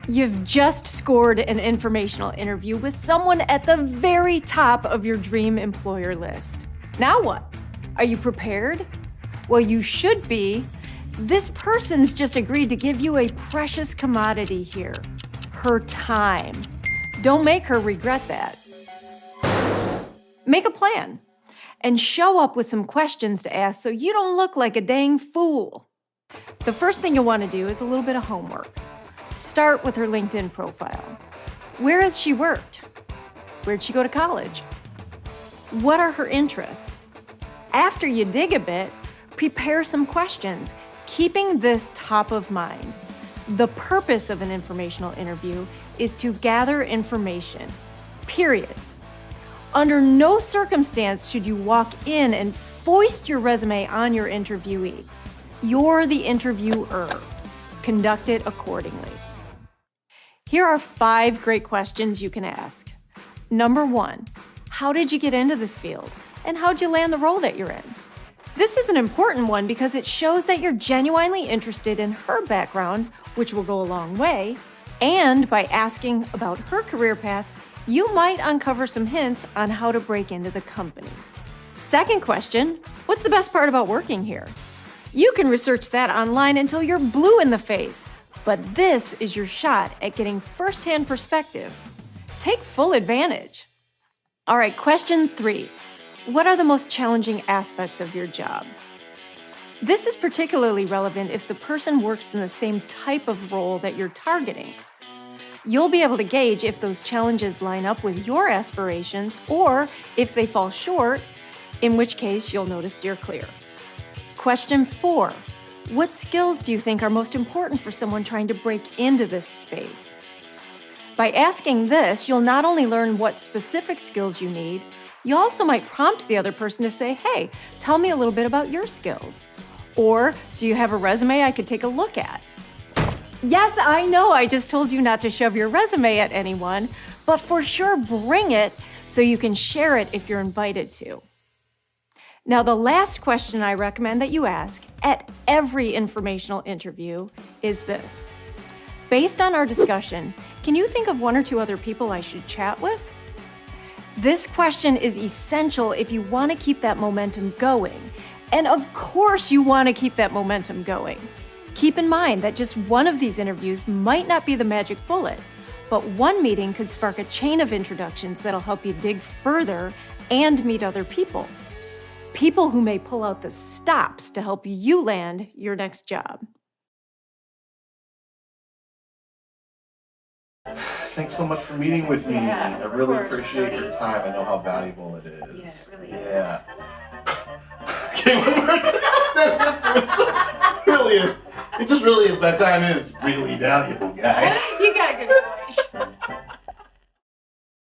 You've just scored an informational interview with someone at the very top of your dream employer list. Now what? Are you prepared? Well, you should be. This person's just agreed to give you a precious commodity here, her time. Don't make her regret that. Make a plan and show up with some questions to ask so you don't look like a dang fool. The first thing you'll want to do is a little bit of homework. Start with her LinkedIn profile. Where has she worked? Where'd she go to college? What are her interests? After you dig a bit, prepare some questions, keeping this top of mind. The purpose of an informational interview is to gather information, period. Under no circumstance should you walk in and foist your resume on your interviewee. You're the interviewer. Conduct it accordingly. Here are 5 great questions you can ask. Number 1, how did you get into this field? And how'd you land the role that you're in? This is an important one because it shows that you're genuinely interested in her background, which will go a long way, and by asking about her career path, you might uncover some hints on how to break into the company. Second question, what's the best part about working here? You can research that online until you're blue in the face, but this is your shot at getting first-hand perspective. Take full advantage. All right, question 3. What are the most challenging aspects of your job? This is particularly relevant if the person works in the same type of role that you're targeting. You'll be able to gauge if those challenges line up with your aspirations or if they fall short, in which case you'll know to steer clear. Question 4. What skills do you think are most important for someone trying to break into this space? By asking this, you'll not only learn what specific skills you need, you also might prompt the other person to say, hey, tell me a little bit about your skills. Or, do you have a resume I could take a look at? Yes, I know I just told you not to shove your resume at anyone, but for sure bring it so you can share it if you're invited to. Now, the last question I recommend that you ask at every informational interview is this. Based on our discussion, can you think of 1 or 2 other people I should chat with? This question is essential if you want to keep that momentum going. And of course you want to keep that momentum going. Keep in mind that just one of these interviews might not be the magic bullet, but one meeting could spark a chain of introductions that'll help you dig further and meet other people. People who may pull out the stops to help you land your next job. Thanks so much for meeting with me. Yeah, I really of course, appreciate your Cody. time. I know how valuable it is. Yeah, it really Yeah. Okay, it really is. It just really is. My time is really valuable, guy. You